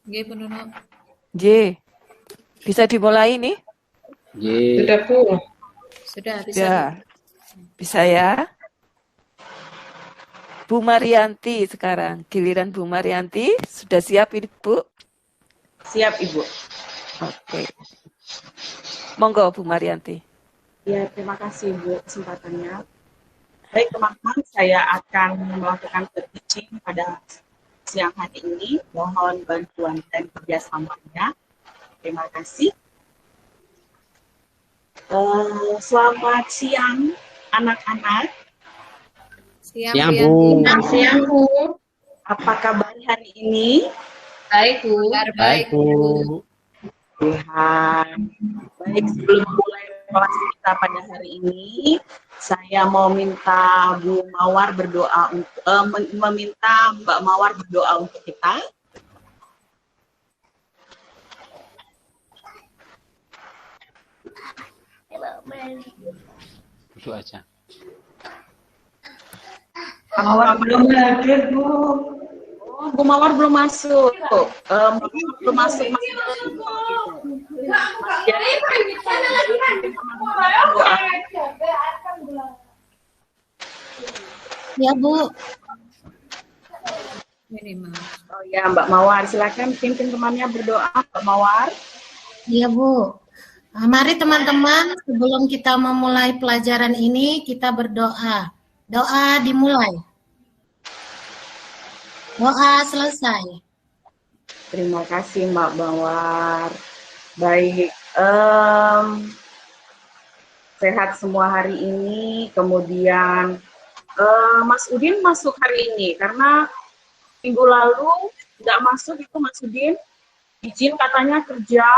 Nggih, Bu Nunu. J. Bisa dimulai nih? Sudah, Bu. Sudah bisa, Bu. Ya, bisa ya. Bu Marianti sekarang. Giliran Bu Marianti. Sudah siap, Ibu? Siap, Ibu. Oke. Monggo, Bu Marianti. Ya, terima kasih, Bu, kesempatannya. Baik, teman-teman, saya akan melakukan teaching pada siang hari ini. Mohon bantuan dan kerjasamanya. Terima kasih. Selamat siang, anak-anak. Siang, Bu. Selamat siang, Bu. Apa kabar hari ini? Baik, Bu. Baik, Bu. Tuhan. Baik, sebelum mulai kelas kita pada hari ini, saya mau minta Bu Mawar berdoa untuk meminta Mbak Mawar berdoa untuk kita. Duduk aja. Mawar belum hadir, Bu. Oh, Bu Mawar belum masuk. Belum masuk. Ya, Bu. Ini, Ma. Oh ya, Mbak Mawar, silakan pimpin temannya berdoa, Mbak Mawar. Iya, Bu. Nah, mari teman-teman, sebelum kita memulai pelajaran ini, kita berdoa. Doa dimulai. Doa selesai. Terima kasih, Mbak Mawar. Baik, sehat semua hari ini. Kemudian Mas Udin masuk hari ini karena minggu lalu tidak masuk itu Mas Udin. Izin katanya kerja.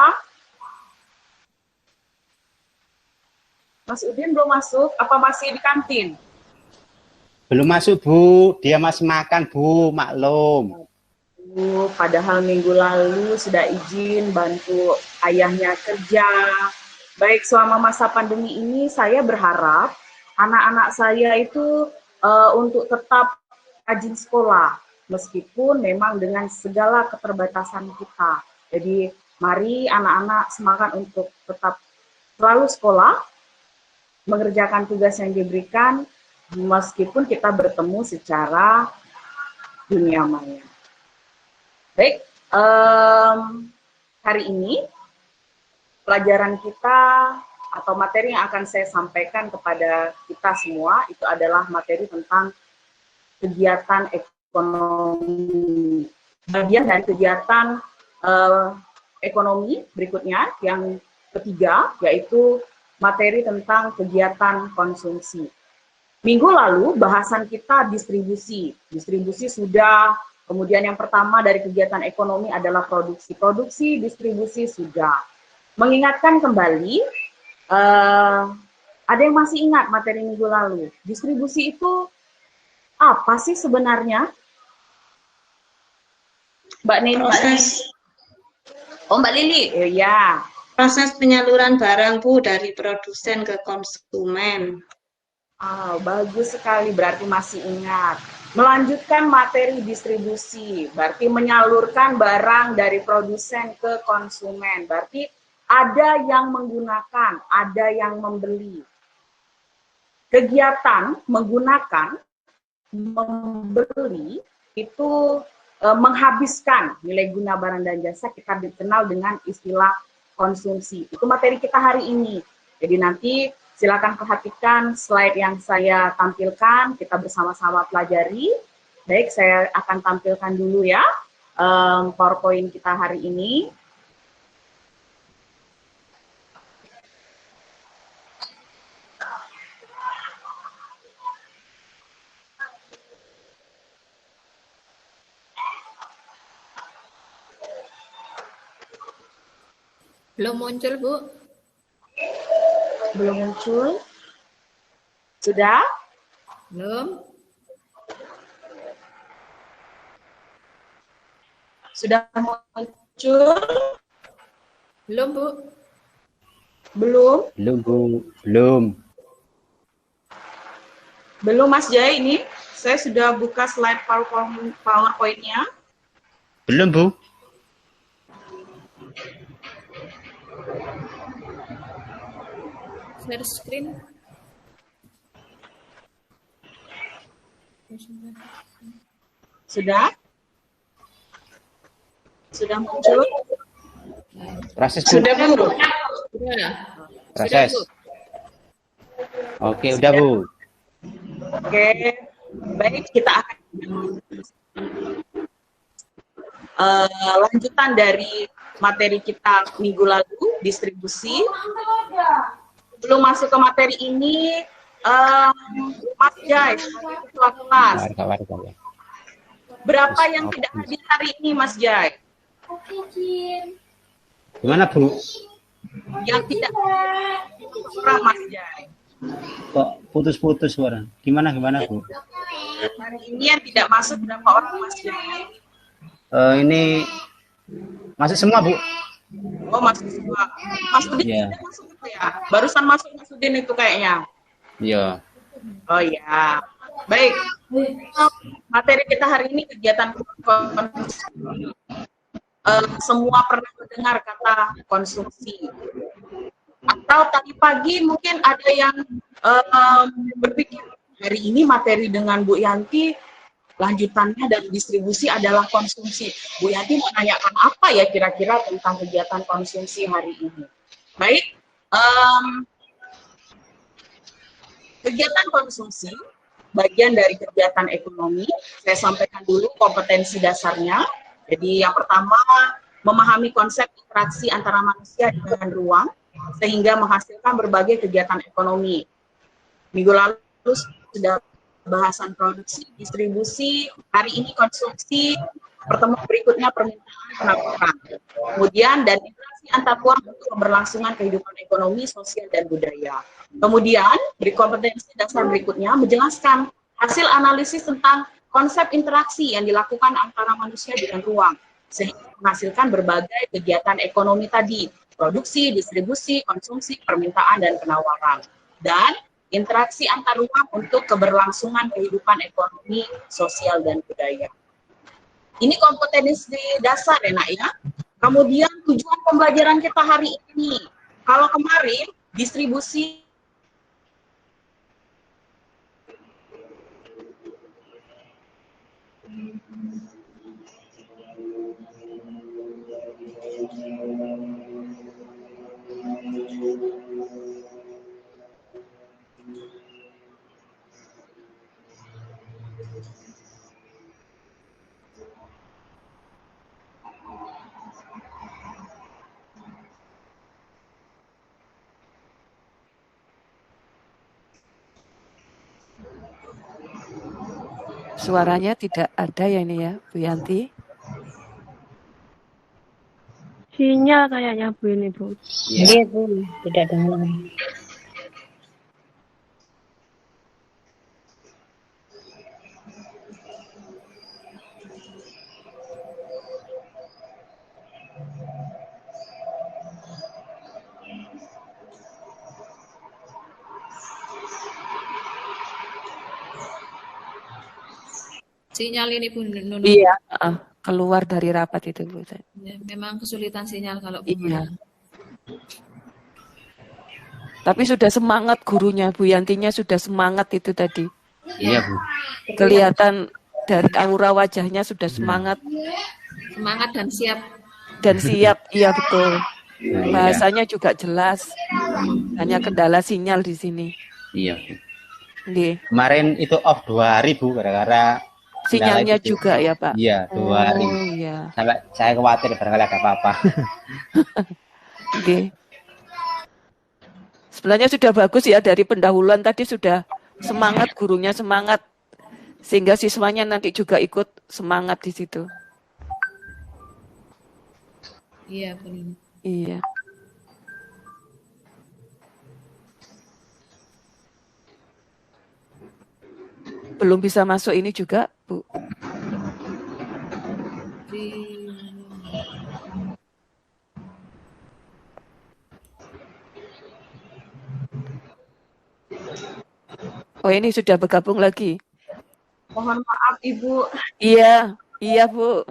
Mas Udin belum masuk, apa masih di kantin? Belum masuk, Bu. Dia masih makan, Bu. Maklum. Padahal minggu lalu sudah izin bantu ayahnya kerja. Baik, selama masa pandemi ini saya berharap anak-anak saya itu untuk tetap rajin sekolah, meskipun memang dengan segala keterbatasan kita. Jadi mari anak-anak semangat untuk tetap selalu sekolah, mengerjakan tugas yang diberikan, meskipun kita bertemu secara dunia maya. Baik, hari ini pelajaran kita atau materi yang akan saya sampaikan kepada kita semua itu adalah materi tentang kegiatan ekonomi. Bagian dari kegiatan ekonomi berikutnya yang ketiga yaitu materi tentang kegiatan konsumsi. Minggu lalu bahasan kita distribusi. Distribusi sudah, kemudian yang pertama dari kegiatan ekonomi adalah produksi. Produksi, distribusi sudah. Mengingatkan kembali, ada yang masih ingat materi minggu lalu. Distribusi itu apa sih sebenarnya? Mbak Neni. Proses. Oh, Mbak Lili. Ya. Proses penyaluran barang, Bu, dari produsen ke konsumen. Bagus sekali, berarti masih ingat. Melanjutkan materi distribusi, berarti menyalurkan barang dari produsen ke konsumen. Berarti ada yang menggunakan, ada yang membeli. Kegiatan menggunakan, membeli, itu menghabiskan nilai guna barang dan jasa, kita dikenal dengan istilah konsumsi. Itu materi kita hari ini. Jadi nanti silakan perhatikan slide yang saya tampilkan, kita bersama-sama pelajari. Baik, saya akan tampilkan dulu ya PowerPoint kita hari ini. Belum muncul, Bu. Belum muncul? Sudah? Belum. Sudah muncul? Belum, Bu. Belum? Belum, Bu. Belum. Belum, Mas Jai, ini saya sudah buka slide PowerPoint-nya. Belum, Bu. share screen. Sudah? Sudah muncul? Proses Bu. Sudah, Bu. Sudah. Proses. Sudah, Bu. Oke, udah Bu. Oke, baik, kita akan lanjutan dari materi kita minggu lalu, distribusi. Sebelum masuk ke materi ini, Mas Jai, sebagai ketua kelas, Warga-warga ya. berapa yang tidak hadir hari ini, Mas Jai? Gimana Bu? Yang tidak kurang, Mas Jai. Kok putus-putus suara? Gimana Bu? Hari ini yang tidak masuk berapa orang, Mas Jai? Ini masuk semua Bu. Oh, masuk semua. Mas Udin Iya. sudah masuk itu ya? Barusan masuk Mas Udin itu kayaknya. Iya. Oh ya, baik. Materi kita hari ini kegiatan konsumsi. Semua pernah mendengar kata konsumsi. Atau tadi pagi mungkin ada yang berpikir hari ini materi dengan Bu Yanti lanjutannya dan distribusi adalah konsumsi. Bu Yanti mau nanyakan apa ya kira-kira tentang kegiatan konsumsi hari ini? Baik. Kegiatan konsumsi, bagian dari kegiatan ekonomi, saya sampaikan dulu kompetensi dasarnya. Jadi yang pertama, memahami konsep interaksi antara manusia dengan ruang, sehingga menghasilkan berbagai kegiatan ekonomi. Minggu lalu sudah bahasan produksi, distribusi, hari ini konsumsi, pertemuan berikutnya permintaan penawaran. Kemudian dan interaksi antar ruang untuk keberlangsungan kehidupan ekonomi, sosial, dan budaya. Kemudian, kompetensi dasar berikutnya menjelaskan hasil analisis tentang konsep interaksi yang dilakukan antara manusia dengan ruang, sehingga menghasilkan berbagai kegiatan ekonomi tadi, produksi, distribusi, konsumsi, permintaan, dan penawaran. Dan interaksi antar ruang untuk keberlangsungan kehidupan ekonomi, sosial, dan budaya. Ini kompetensi dasar ya, Nak, ya. Kemudian tujuan pembelajaran kita hari ini. Kalau kemarin, distribusi Suaranya tidak ada ya ini ya, Bu Yanti. Sinyal kayaknya Bu ini, Bu. Iya. Bu, tidak dengar. Sinyal ini Bu Nunu. Iya, keluar dari rapat itu Bu. Ya, memang kesulitan sinyal kalau Iya. Tapi sudah semangat gurunya, Bu Yantinya sudah semangat itu tadi. Iya Bu. Kelihatan dari aura wajahnya sudah semangat semangat dan siap. dan siap. Iya betul. Nah, iya. Bahasanya juga jelas. Hanya kendala sinyal di sini. Iya Bu. Nggih. Kemarin itu off 2 hari Bu, gara-gara Sinyalnya kendala itu. juga ya Pak. Iya, 2 hari. Oh iya. Sampai saya khawatir barangkali ada apa-apa. Oke. Sebenarnya sudah bagus ya, dari pendahuluan tadi sudah semangat, gurunya semangat. Sehingga siswanya nanti juga ikut semangat di situ. Iya, Bu Nunu. Iya. Belum bisa masuk ini juga, Bu. Oh, ini sudah bergabung lagi. mohon maaf Ibu. Iya, iya Bu.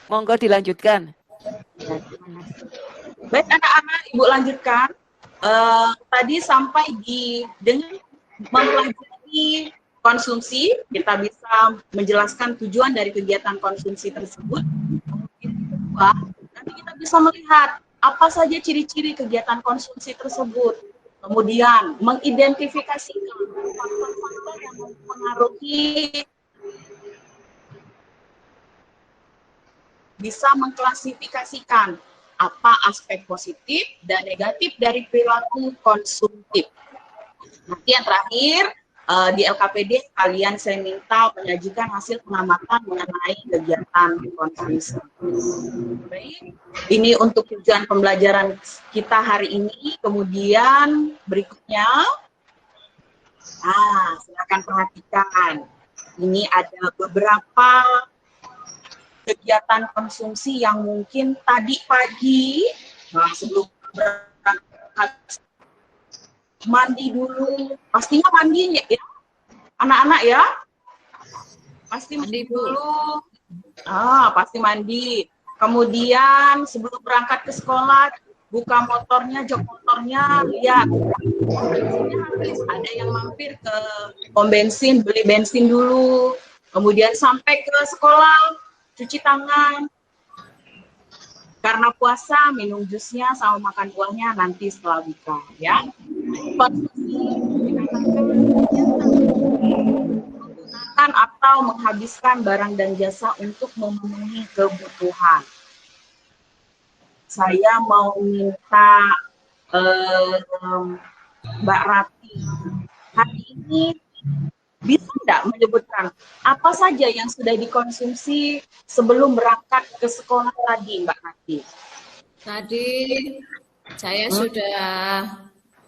Monggo dilanjutkan. Baik anak-anak, Ibu lanjutkan. tadi sampai dengan mempelajari konsumsi, kita bisa menjelaskan tujuan dari kegiatan konsumsi tersebut. Kemudian kedua, nanti kita bisa melihat apa saja ciri-ciri kegiatan konsumsi tersebut. Kemudian mengidentifikasi faktor-faktor yang mempengaruhi, bisa mengklasifikasikan apa aspek positif dan negatif dari perilaku konsumtif. Nanti yang terakhir, di LKPD kalian saya minta menyajikan hasil pengamatan mengenai kegiatan konsumsi. Baik, ini untuk tujuan pembelajaran kita hari ini. Kemudian berikutnya, silakan perhatikan. Ini ada beberapa kegiatan konsumsi yang mungkin tadi pagi, sebelum berangkat, mandi dulu, pastinya mandi ya, anak-anak ya, pasti mandi dulu, pasti mandi. Kemudian sebelum berangkat ke sekolah, buka motornya, jok motornya, lihat bensinnya habis, ada yang mampir ke pom bensin, beli bensin dulu, kemudian sampai ke sekolah, cuci tangan. Karena puasa, minum jusnya sama makan buahnya nanti setelah buka, ya. Konsumsi menggunakan atau menghabiskan barang dan jasa untuk memenuhi kebutuhan. Saya mau minta Mbak Rati, hari ini bisa tidak menyebutkan apa saja yang sudah dikonsumsi sebelum berangkat ke sekolah tadi, Mbak Rati? Tadi saya sudah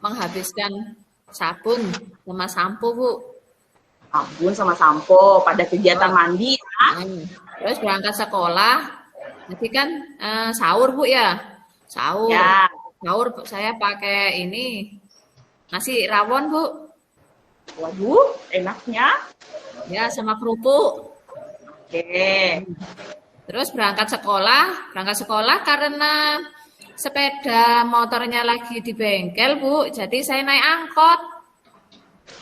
menghabiskan sabun sama sampo, Bu. Sabun sama sampo pada kegiatan mandi, ya. Terus berangkat sekolah, nanti kan sahur, Bu, ya. Sahur. Ya. Sahur saya pakai ini nasi rawon, Bu. Waduh, enaknya. Ya, sama kerupuk. Oke. Terus berangkat sekolah karena sepeda motornya lagi di bengkel, Bu. Jadi saya naik angkot.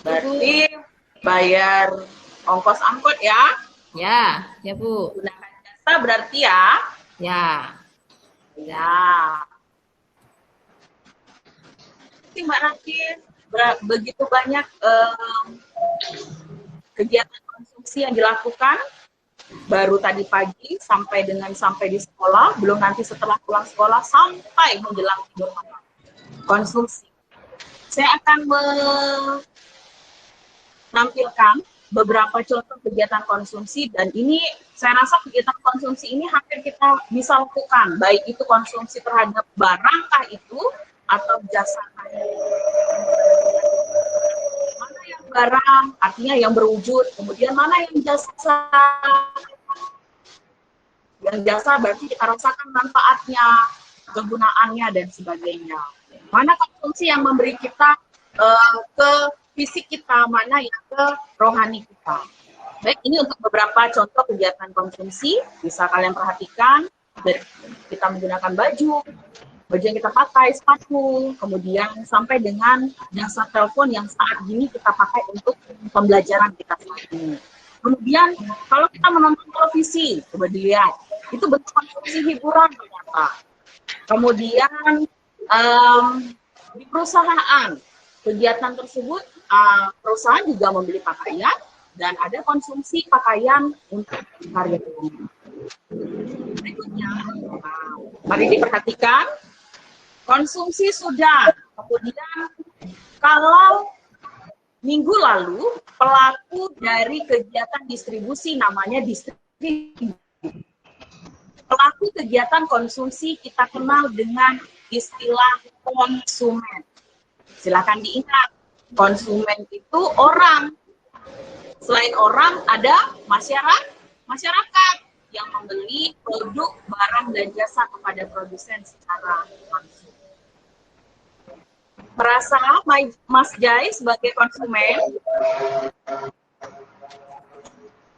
Berarti bayar ongkos angkot ya? Ya, ya, Bu. Gunakan jasa berarti ya? Ya. Ya. Mbak Rati, begitu banyak kegiatan konsumsi yang dilakukan baru tadi pagi sampai di sekolah, belum nanti setelah pulang sekolah sampai menjelang tidur malam. Konsumsi. Saya akan menampilkan beberapa contoh kegiatan konsumsi, dan ini saya rasa kegiatan konsumsi ini hampir kita bisa lakukan, baik itu konsumsi terhadap barangkah itu atau jasa. Mana yang barang, artinya yang berwujud, kemudian mana yang jasa. Yang jasa berarti kita rasakan manfaatnya, kegunaannya, dan sebagainya. Mana konsumsi yang memberi kita ke fisik kita, mana yang ke rohani kita. Baik, ini untuk beberapa contoh kegiatan konsumsi, bisa kalian perhatikan. Dari kita menggunakan baju yang kita pakai, sepatu, kemudian sampai dengan jasa telepon yang saat ini kita pakai untuk pembelajaran kita saat ini. Kemudian kalau kita menonton televisi, coba dilihat, itu bentuk konsumsi hiburan ternyata. Kemudian di perusahaan, kegiatan tersebut, perusahaan juga membeli pakaian dan ada konsumsi pakaian untuk karya tubuh. Berikutnya, mari diperhatikan. Konsumsi sudah, kemudian kalau minggu lalu pelaku dari kegiatan distribusi namanya distribusi. Pelaku kegiatan konsumsi kita kenal dengan istilah konsumen. Silakan diingat, konsumen itu orang. Selain orang ada masyarakat yang membeli produk, barang, dan jasa kepada produsen secara langsung. Merasa Mas Jai sebagai konsumen?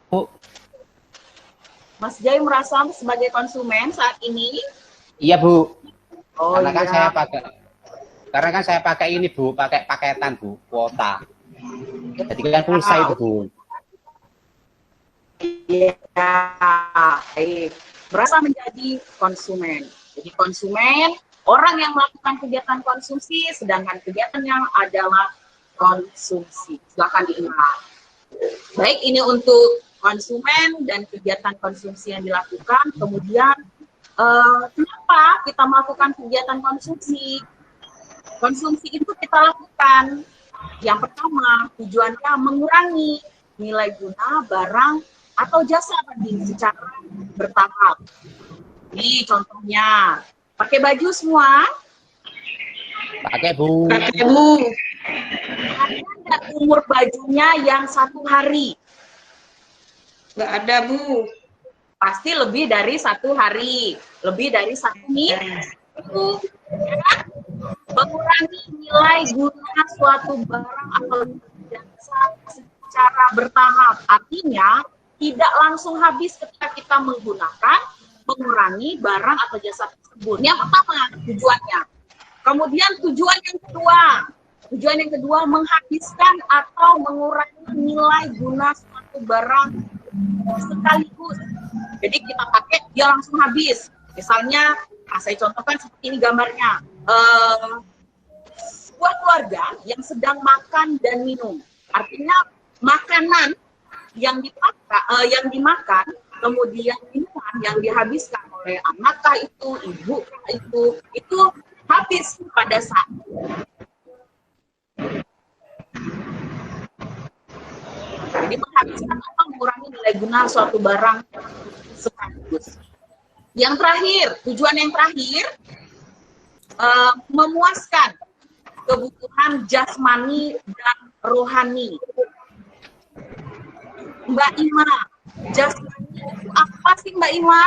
Bu. Mas Jai merasa sebagai konsumen saat ini? Iya, Bu. Oh, Karena kan iya. saya pakai Karena kan saya pakai ini Bu, pakai paketan Bu, kuota. Jadi kan pulsa itu Bu. Ya, baik. Berasa menjadi konsumen. Jadi konsumen, orang yang melakukan kegiatan konsumsi, sedangkan kegiatannya adalah konsumsi. Silakan diingat. Baik, ini untuk konsumen dan kegiatan konsumsi yang dilakukan. Kemudian, kenapa kita melakukan kegiatan konsumsi? Konsumsi itu kita lakukan. Yang pertama, tujuannya mengurangi nilai guna barang atau jasa tadi secara bertahap. Nih contohnya, pakai baju semua? Pakai Bu. Pakai Bu. Ada umur bajunya yang 1 hari? Nggak ada Bu. Pasti lebih dari 1 hari, lebih dari 1 minggu. Mengurangi nilai guna suatu barang atau jasa secara bertahap. Artinya, tidak langsung habis ketika kita menggunakan, mengurangi barang atau jasa tersebut. Yang pertama, tujuannya. Kemudian tujuan yang kedua menghabiskan atau mengurangi nilai guna suatu barang sekaligus. Jadi kita pakai, dia langsung habis. Misalnya, saya contohkan seperti ini gambarnya. Sebuah keluarga yang sedang makan dan minum. Artinya, makanan yang dimakan, kemudian minuman yang dihabiskan oleh anakkah itu, ibu itu habis pada saat jadi menghabiskan atau mengurangi nilai guna suatu barang sekaligus. Yang terakhir, tujuan yang terakhir memuaskan kebutuhan jasmani dan rohani. Mbak Ima, jasmani itu apa sih Mbak Ima?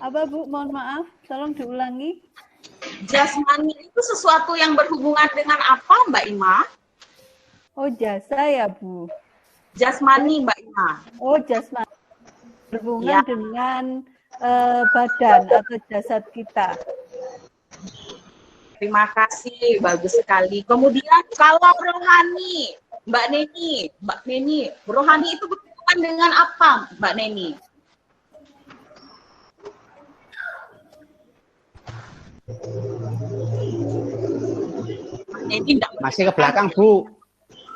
Apa Bu? Mohon maaf, tolong diulangi. Jasmani itu sesuatu yang berhubungan dengan apa Mbak Ima? Oh, jasa ya Bu? Jasmani Mbak Ima. Oh, jasmani. Berhubungan Ya. dengan badan atau jasad kita. Terima kasih, bagus sekali. Kemudian kalau rohani, Mbak Neni, rohani itu berhubungan dengan apa, Mbak Neni? Mbak Neni enggak. Masih ke belakang Bu.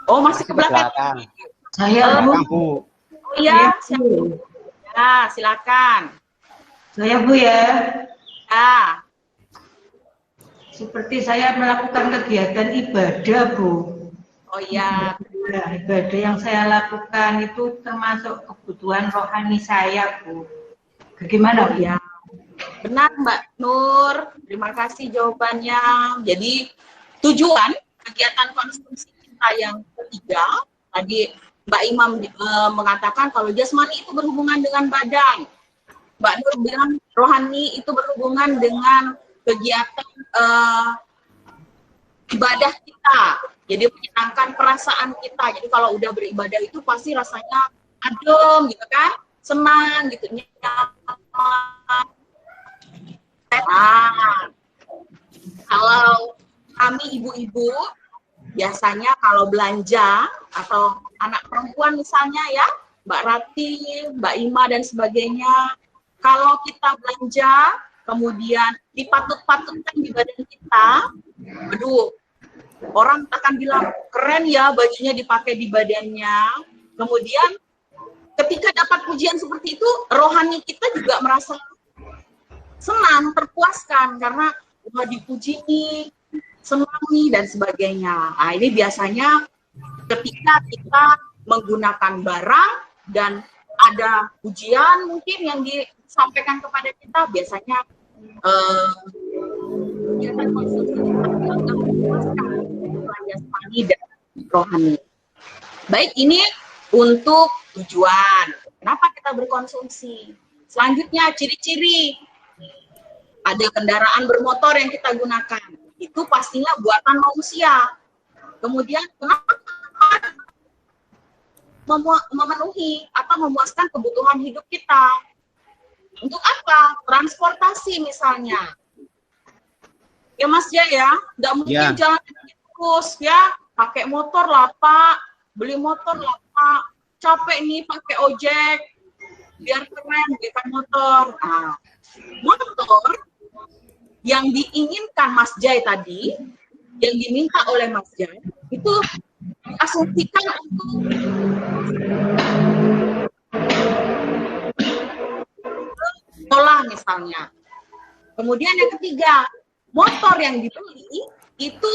Oh, masih ke belakang. Saya Bu. Belakang Bu. Oh iya, ya, silakan. Saya Bu ya. Ya. Seperti saya melakukan kegiatan ibadah Bu. Oh iya. Nah, ibadah yang saya lakukan itu termasuk kebutuhan rohani saya Bu. Bagaimana Bu? Ya. Benar Mbak Nur, terima kasih jawabannya. Jadi tujuan kegiatan konsumsi kita yang ketiga, tadi Mbak Imam mengatakan kalau jasmani itu berhubungan dengan badan. Mbak Nur bilang rohani itu berhubungan dengan kegiatan ibadah kita. Jadi menyenangkan perasaan kita. Jadi kalau udah beribadah itu pasti rasanya adem gitu kan, senang gitu, nyaman. Nah, kalau kami ibu-ibu biasanya kalau belanja atau anak perempuan misalnya ya, Mbak Rati, Mbak Ima dan sebagainya, kalau kita belanja kemudian dipatut-patutkan di badan kita, aduh, orang akan bilang keren ya bajunya dipakai di badannya. Kemudian ketika dapat pujian seperti itu, rohani kita juga merasa senang, terpuaskan karena wah dipuji nih, senang nih dan sebagainya. Nah, ini biasanya ketika kita menggunakan barang dan ada pujian mungkin yang disampaikan kepada kita, biasanya kegiatan konsumsi kita akan memuaskan jasmani dan rohani. Baik, ini untuk tujuan. Kenapa kita berkonsumsi? Selanjutnya ciri-ciri. Ada kendaraan bermotor yang kita gunakan. Itu pastinya buatan manusia. Kemudian kenapa memenuhi atau memuaskan kebutuhan hidup kita? Untuk apa? Transportasi misalnya. Ya Mas Jai ya, nggak mungkin Ya. jalan terus ya, pakai motor lah Pak, beli motor lah Pak, capek nih pakai ojek, biar keren belikan motor. Nah, motor yang diinginkan Mas Jai tadi, yang diminta oleh Mas Jai, itu diasumsikan untuk sekolah misalnya. Kemudian yang ketiga, motor yang dibeli itu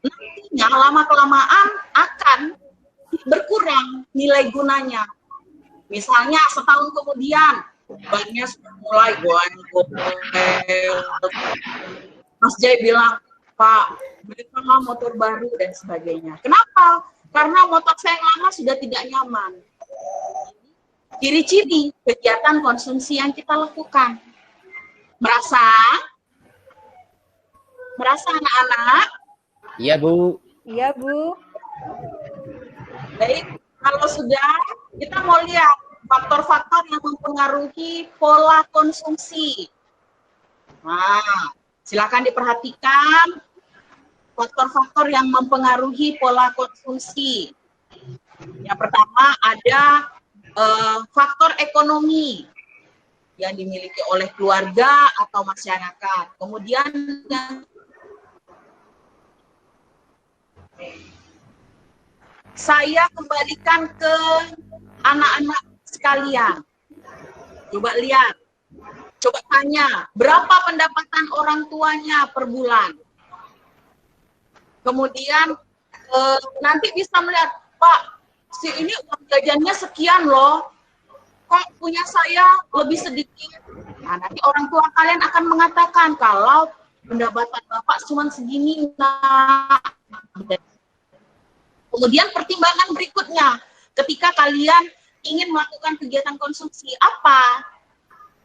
nantinya lama-kelamaan akan berkurang nilai gunanya. Misalnya setahun kemudian, bannya sudah mulai goyang. Mas Jai bilang, Pak, belikanlah motor baru dan sebagainya. Kenapa? Karena motor saya yang lama sudah tidak nyaman. Ciri-ciri kegiatan konsumsi yang kita lakukan. Merasa anak-anak? Iya, Bu. Iya, Bu. Baik, kalau sudah, kita mau lihat faktor-faktor yang mempengaruhi pola konsumsi. Nah, silakan diperhatikan faktor-faktor yang mempengaruhi pola konsumsi. Yang pertama ada faktor ekonomi yang dimiliki oleh keluarga atau masyarakat. Kemudian yang saya kembalikan ke anak-anak sekalian. Coba lihat, coba tanya, berapa pendapatan orang tuanya per bulan? Kemudian nanti bisa melihat, Pak, si ini uang jajannya sekian loh, kok punya saya lebih sedikit. Nah, nanti orang tua kalian akan mengatakan, kalau pendapatan Bapak cuma segini, nah. Kemudian pertimbangan berikutnya, ketika kalian ingin melakukan kegiatan konsumsi apa?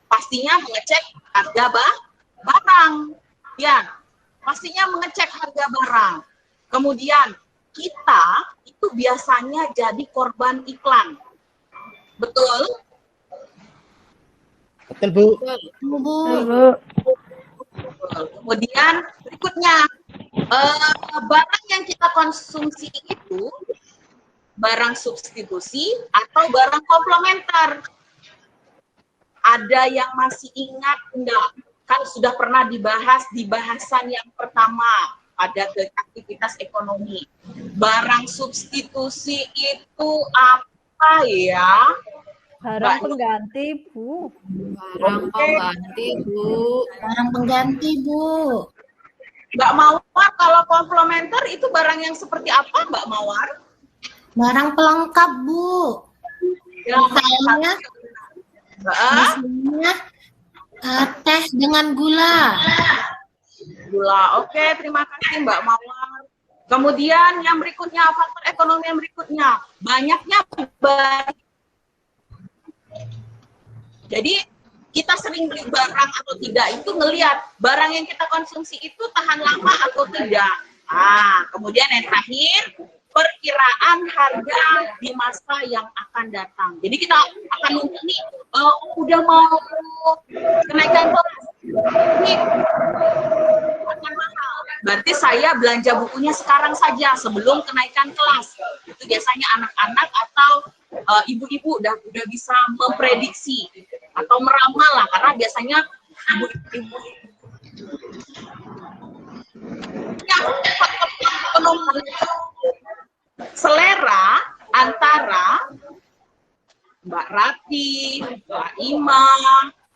Pastinya mengecek harga barang. Ya, pastinya mengecek harga barang. Kemudian kita itu biasanya jadi korban iklan. Betul? Betul, Bu. Bu. Kemudian berikutnya, barang yang kita konsumsi itu barang substitusi atau barang komplementer. Ada yang masih ingat enggak? Kan sudah pernah dibahas di bahasan yang pertama pada aktivitas ekonomi. Barang substitusi itu apa ya? Barang pengganti, Bu. Barang pengganti, Bu. Barang pengganti, Bu. Mbak Mawar, kalau komplementer itu barang yang seperti apa, Mbak Mawar? Barang pelengkap, Bu. Misalnya, misalnya teh dengan gula. Gula, oke, terima kasih Mbak Mawar. Kemudian yang berikutnya, faktor ekonomi yang berikutnya, banyaknya barang. Jadi kita sering beli barang atau tidak itu ngelihat barang yang kita konsumsi itu tahan lama atau tidak. Kemudian yang terakhir, perkiraan harga di masa yang akan datang. Jadi kita akan nunggu nih, udah mau kenaikan kelas, ini akan mahal. Berarti saya belanja bukunya sekarang saja sebelum kenaikan kelas. Itu biasanya anak-anak atau ibu-ibu udah bisa memprediksi atau meramal lah, karena biasanya ibu-ibu yang ekonomi selera antara Mbak Rati, Mbak Ima,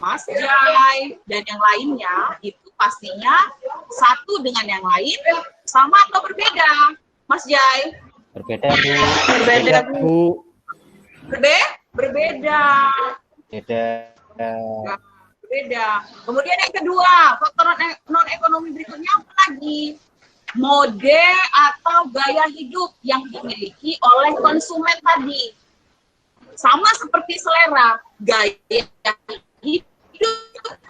Mas Jai, dan yang lainnya itu pastinya satu dengan yang lain sama atau berbeda, Mas Jai? Berbeda, Bu. Berbeda, Bu. Berbeda. Berbeda. Kemudian yang kedua, faktor non-ekonomi berikutnya apa lagi? Mode atau gaya hidup yang dimiliki oleh konsumen tadi. Sama seperti selera, gaya hidup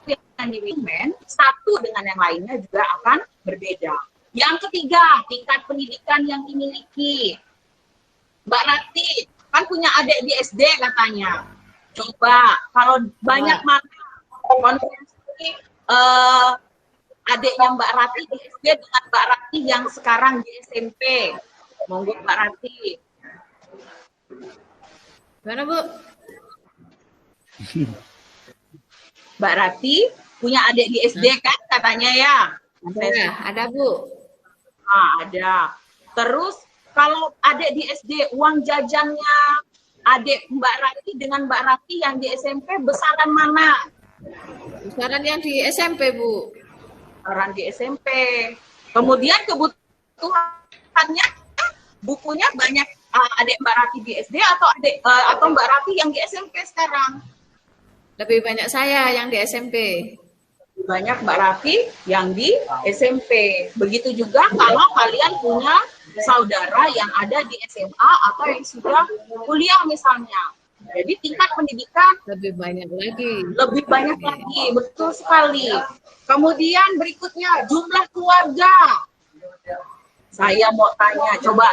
yang dimiliki satu dengan yang lainnya juga akan berbeda. Yang ketiga, tingkat pendidikan yang dimiliki. Mbak Rati, kan punya adik di SD katanya. Coba, kalau banyak konsumsi adiknya Mbak Rati di SD dengan Mbak Rati yang sekarang di SMP. Monggo Mbak Rati. Gimana, Bu? Mbak Rati punya adik di SD kan katanya ya? Ada, Bu. Nah, ada. Terus kalau adik di SD, uang jajannya adik Mbak Rati dengan Mbak Rati yang di SMP besaran mana? Besaran yang di SMP, Bu. Besaran di SMP. Kemudian kebutuhannya, bukunya banyak adik Mbak Rati di SD atau Mbak Rati yang di SMP sekarang? Lebih banyak saya yang di SMP. Banyak Mbak Rati yang di SMP. Begitu juga kalau kalian punya saudara yang ada di SMA atau yang sudah kuliah misalnya. Jadi tingkat pendidikan lebih banyak lagi. Lebih banyak lagi, betul sekali. Kemudian berikutnya jumlah keluarga. Saya mau tanya, coba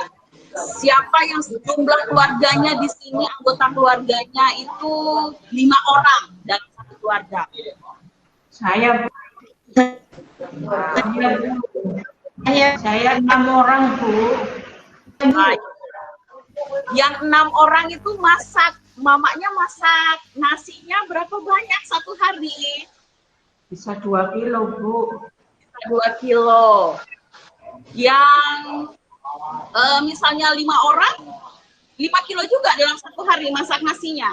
siapa yang jumlah keluarganya di sini, anggota keluarganya itu 5 orang dalam satu keluarga? Saya 6 orang, Bu. Nah, yang 6 orang itu mamanya masak nasinya berapa banyak satu hari? Bisa 2 kilo, Bu. Bisa 2 kilo. Yang misalnya 5 orang, 5 kilo juga dalam satu hari masak nasinya.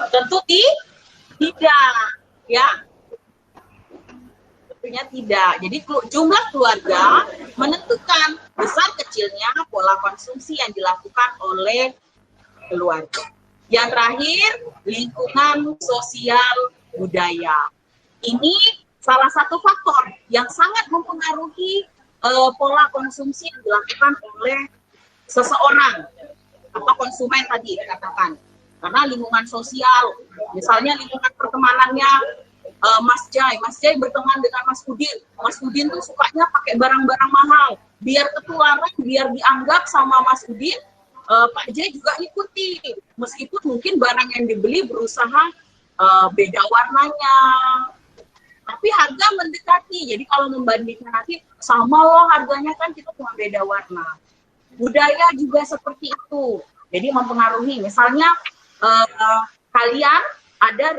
Tentu tidak, ya. Tentunya tidak. Jadi jumlah keluarga menentukan besar kecilnya pola konsumsi yang dilakukan oleh keluarga. Yang terakhir, lingkungan sosial budaya. Ini salah satu faktor yang sangat mempengaruhi pola konsumsi yang dilakukan oleh seseorang atau konsumen tadi dikatakan. Karena lingkungan sosial, misalnya lingkungan pertemanannya Mas Jai berteman dengan Mas Udin tuh sukanya pakai barang-barang mahal, biar ketularan, biar dianggap sama Mas Udin, Pak Jai juga ikuti, meskipun mungkin barang yang dibeli berusaha beda warnanya, tapi harga mendekati. Jadi kalau membandingkan nanti sama loh harganya, kan kita cuma beda warna. Budaya juga seperti itu, jadi mempengaruhi. Misalnya kalian ada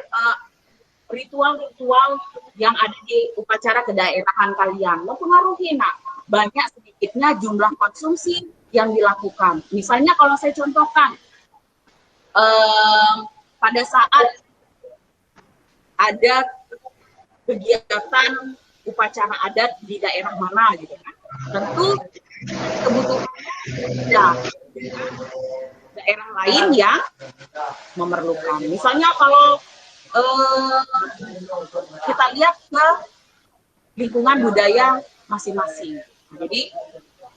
ritual-ritual yang ada di upacara kedaerahan kalian, mempengaruhi banyak sedikitnya jumlah konsumsi yang dilakukan. Misalnya kalau saya contohkan, pada saat ada kegiatan upacara adat di daerah mana gitu kan, tentu kebutuhannya beda dengan daerah lain yang memerlukan. Misalnya kalau kita lihat ke lingkungan budaya masing-masing. Jadi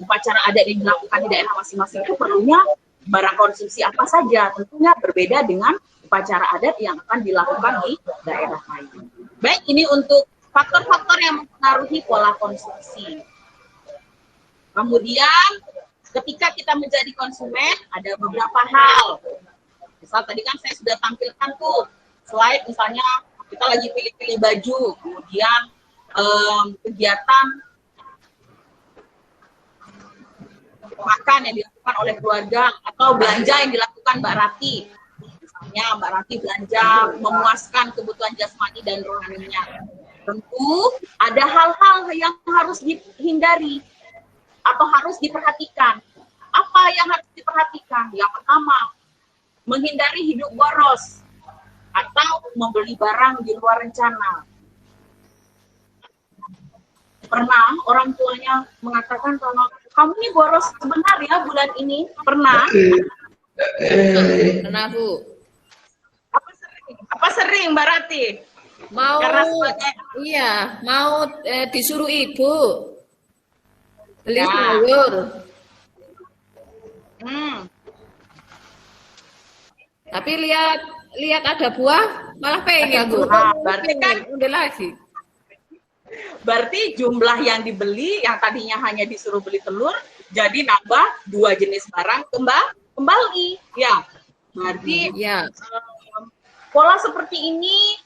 upacara adat yang dilakukan di daerah masing-masing itu perlunya barang konsumsi apa saja. Tentunya berbeda dengan upacara adat yang akan dilakukan di daerah lain. Baik, ini untuk faktor-faktor yang mempengaruhi pola konsumsi. Kemudian ketika kita menjadi konsumen, ada beberapa hal. Misal tadi kan saya sudah tampilkan tuh slide, misalnya kita lagi pilih-pilih baju, kemudian kegiatan makan yang dilakukan oleh keluarga, atau belanja yang dilakukan Mbak Rati. Misalnya Mbak Rati belanja memuaskan kebutuhan jasmani dan rohaninya. Tentu ada hal-hal yang harus dihindari atau harus diperhatikan. Apa yang harus diperhatikan? Yang pertama, menghindari hidup boros atau membeli barang di luar rencana. Pernah orang tuanya mengatakan kalau kamu ini boros sebentar ya bulan ini? Pernah? Pernah, Bu. Apa sering Mbak Rati? Mau disuruh ibu beli sayur. Tapi lihat ada buah malah pengen, Bu. Berarti kan udah lagi. Berarti jumlah yang dibeli yang tadinya hanya disuruh beli telur jadi nambah 2 jenis barang kembali. Ya. Berarti pola seperti ini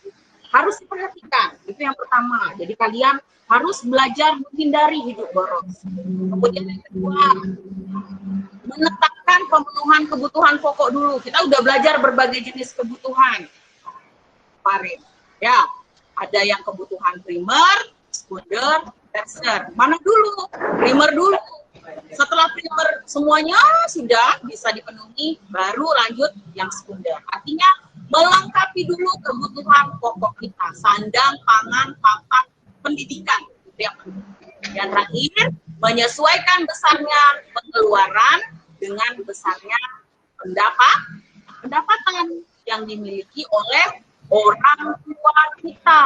harus diperhatikan. Itu yang pertama. Jadi kalian harus belajar menghindari hidup boros. Kemudian yang kedua, menetapkan pemenuhan kebutuhan pokok dulu. Kita udah belajar berbagai jenis kebutuhan kemarin. Ya, ada yang kebutuhan primer, sekunder, tersier. Mana dulu? Primer dulu. Setelah primer semuanya sudah bisa dipenuhi, baru lanjut yang sekunder. Artinya melengkapi dulu kebutuhan pokok kita, sandang, pangan, papan, pendidikan. Itu yang penting. Dan terakhir, menyesuaikan besarnya pengeluaran dengan besarnya pendapatan yang dimiliki oleh orang tua kita.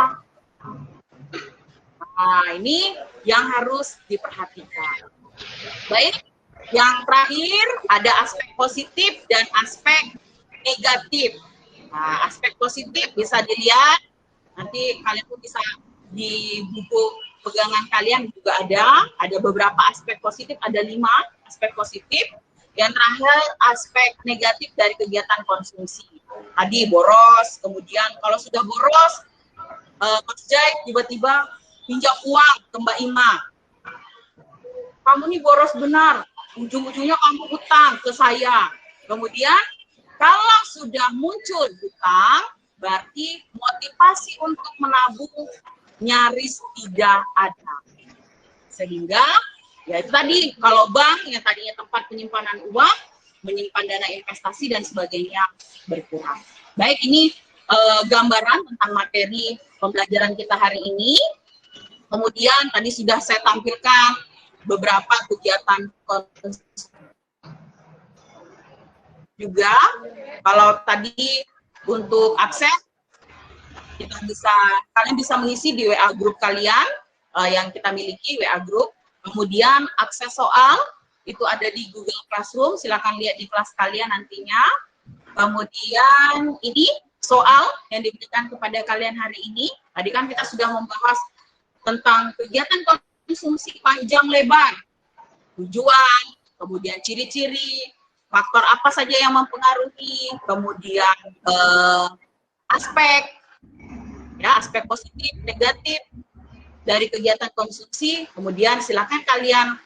Nah, ini yang harus diperhatikan. Baik, yang terakhir ada aspek positif dan aspek negatif. Nah, aspek positif bisa dilihat, nanti kalian pun bisa di buku pegangan kalian juga ada beberapa aspek positif, ada 5 aspek positif. Yang terakhir aspek negatif dari kegiatan konsumsi. Tadi boros, kemudian kalau sudah boros, Mas Jai tiba-tiba pinjam uang ke Mbak Ima. Kamu nih boros benar, ujung-ujungnya kamu utang ke saya. Kemudian kalau sudah muncul hutang, berarti motivasi untuk menabung nyaris tidak ada. Sehingga ya itu tadi, kalau bank yang tadinya tempat penyimpanan uang, menyimpan dana investasi dan sebagainya berkurang. Baik, ini gambaran tentang materi pembelajaran kita hari ini. Kemudian tadi sudah saya tampilkan beberapa kegiatan juga. Kalau tadi untuk akses, kalian bisa mengisi di WA group kalian yang kita miliki, WA group. Kemudian akses soal itu ada di Google Classroom, silakan lihat di kelas kalian nantinya. Kemudian ini soal yang diberikan kepada kalian hari ini. Tadi kan kita sudah membahas tentang kegiatan konsumsi panjang lebar, tujuan, kemudian ciri-ciri, faktor apa saja yang mempengaruhi, kemudian aspek positif, negatif dari kegiatan konsumsi. Kemudian silakan kalian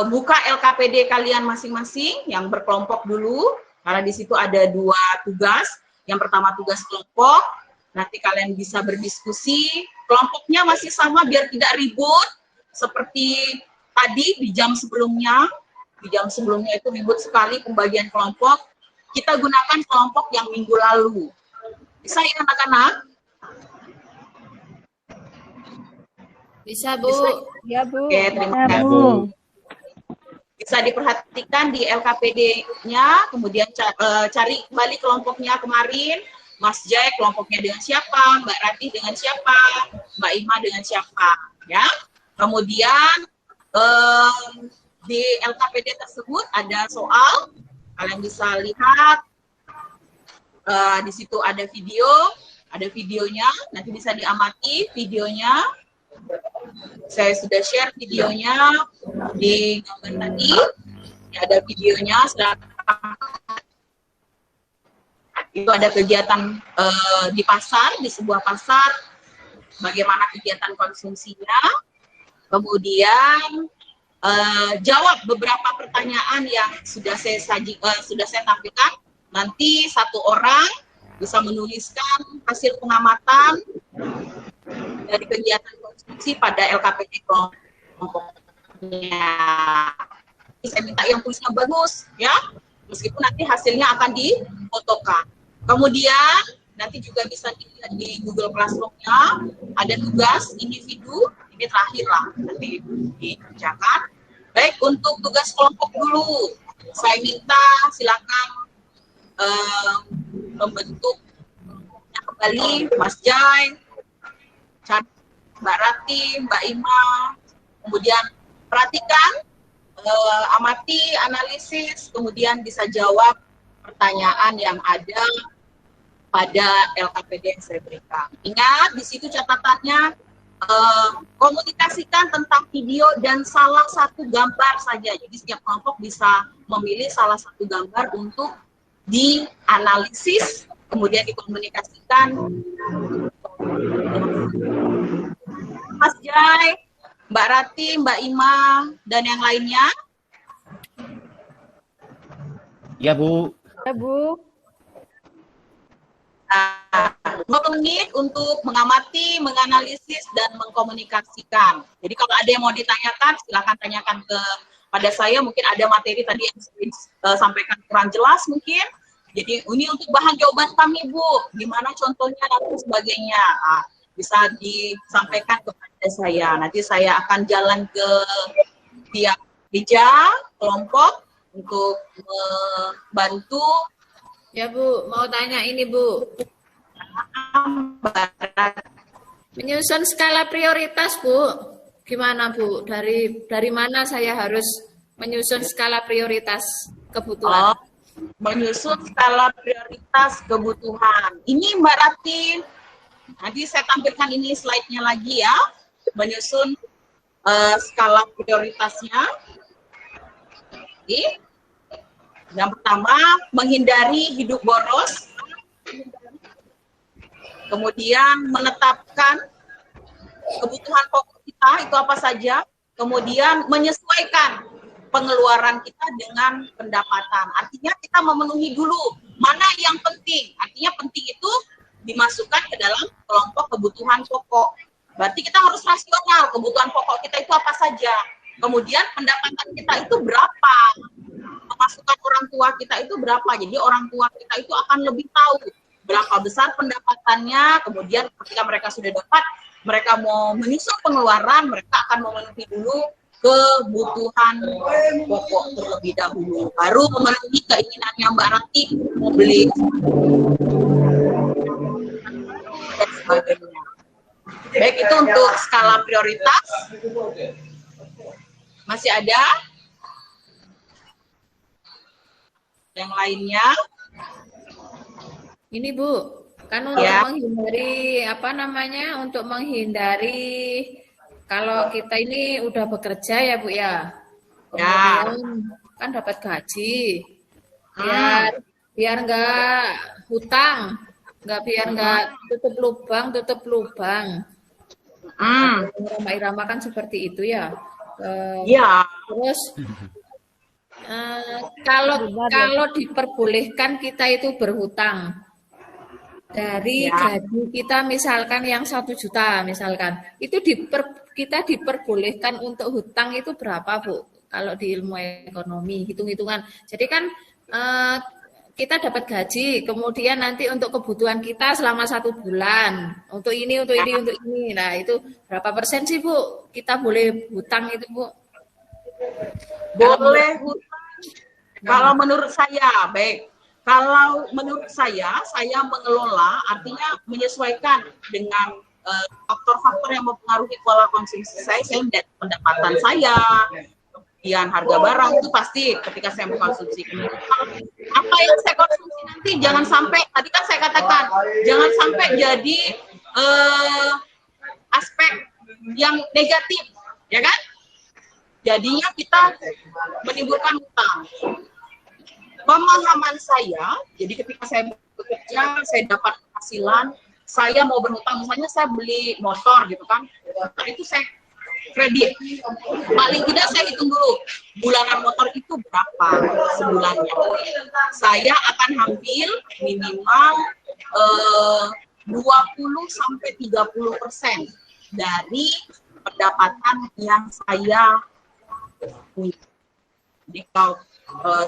buka LKPD kalian masing-masing yang berkelompok dulu, karena di situ ada 2 tugas. Yang pertama tugas kelompok, nanti kalian bisa berdiskusi. Kelompoknya masih sama biar tidak ribut seperti tadi di jam sebelumnya. Di jam sebelumnya itu ribut sekali pembagian kelompok. Kita gunakan kelompok yang minggu lalu. Bisa ya anak-anak? Bisa, Bu. Ya, Bu. Oke, terima kasih. Bisa diperhatikan di LKPD-nya, kemudian cari kembali kelompoknya kemarin. Mas Jai kelompoknya dengan siapa, Mbak Ratih dengan siapa, Mbak Ima dengan siapa, ya. Kemudian di LKPD tersebut ada soal, kalian bisa lihat di situ ada videonya, nanti bisa diamati videonya. Saya sudah share videonya di gambar tadi, ada videonya. Itu ada kegiatan di pasar, di sebuah pasar, bagaimana kegiatan konsumsinya. Kemudian jawab beberapa pertanyaan yang sudah saya tampilkan. Nanti satu orang bisa menuliskan hasil pengamatan dari kegiatan konsumsi pada LKPD kelompoknya. Saya minta yang tulisnya bagus, ya, meskipun nanti hasilnya akan difotokan. Kemudian nanti juga bisa dilihat di Google Classroom-nya ada tugas individu, ini terakhir lah nanti dikerjakan. Baik, untuk tugas kelompok dulu, saya minta silakan membentuk kembali Mas Jai, Mbak Rati, Mbak Ima, kemudian perhatikan, amati, analisis, kemudian bisa jawab pertanyaan yang ada pada LKPD yang saya berikan. Ingat, di situ catatannya, komunikasikan tentang video dan salah satu gambar saja. Jadi setiap kelompok bisa memilih salah satu gambar untuk dianalisis, kemudian dikomunikasikan Mas Jai, Mbak Rati, Mbak Ima, dan yang lainnya. Ya, Bu. Ya, Bu. Nah, 20 menit untuk mengamati, menganalisis, dan mengkomunikasikan. Jadi kalau ada yang mau ditanyakan, silahkan tanyakan pada saya. Mungkin ada materi tadi yang saya sampaikan kurang jelas mungkin. Jadi ini untuk bahan jawaban kami, Bu. Gimana contohnya dan sebagainya. Nah, bisa disampaikan kepada saya. Nanti saya akan jalan ke tiap meja, kelompok untuk membantu. Ya Bu, mau tanya ini Bu. Menyusun skala prioritas Bu. Gimana Bu? Dari mana saya harus menyusun skala prioritas kebutuhan? Menyusun skala prioritas kebutuhan. Ini Mbak Rati, nanti saya tampilkan ini slide-nya lagi ya. Menyusun skala prioritasnya. Oke. Yang pertama, menghindari hidup boros. Kemudian menetapkan kebutuhan pokok kita itu apa saja. Kemudian menyesuaikan pengeluaran kita dengan pendapatan. Artinya kita memenuhi dulu mana yang penting. Artinya penting itu dimasukkan ke dalam kelompok kebutuhan pokok. Berarti kita harus rasional, kebutuhan pokok kita itu apa saja. Kemudian pendapatan kita itu berapa. Pemasukan orang tua kita itu berapa. Jadi orang tua kita itu akan lebih tahu berapa besar pendapatannya. Kemudian ketika mereka sudah dapat, mereka mau menyusun pengeluaran, mereka akan memenuhi dulu kebutuhan pokok terlebih dahulu. Baru memenuhi keinginannya Mbak Rati mau beli dan sebagainya. Baik, itu untuk skala prioritas. Masih ada? Yang lainnya? Ini Bu, kan untuk menghindari untuk menghindari kalau kita ini udah bekerja ya Bu ya. Kemudian kan dapat gaji. Biar enggak hutang, biar enggak tutup lubang. Rama Irama kan seperti itu ya. Terus kalau diperbolehkan kita itu berhutang dari gaji kita misalkan yang 1 juta misalkan itu kita diperbolehkan untuk hutang itu berapa Bu? Kalau di ilmu ekonomi hitung-hitungan. Jadi kan kita dapat gaji, kemudian nanti untuk kebutuhan kita selama 1 bulan untuk ini. Nah itu berapa persen sih Bu? Kita boleh hutang itu Bu? Boleh hutang. Kalau menurut saya, baik. Kalau menurut saya mengelola artinya menyesuaikan dengan faktor-faktor yang mempengaruhi pola konsumsi saya lihat pendapatan saya, kemudian harga barang itu pasti ketika saya mengkonsumsi. Apa yang saya konsumsi nanti jangan sampai, tadi kan saya katakan, jangan sampai jadi aspek yang negatif, ya kan? Jadinya kita menimbulkan hutang. Pemahaman saya, jadi ketika saya bekerja, saya dapat penghasilan, saya mau berhutang, misalnya saya beli motor gitu kan, itu saya kredit. Paling tidak saya hitung dulu, bulanan motor itu berapa sebulannya. Saya akan ambil minimal 20-30% dari pendapatan yang saya punya. Jadi kalau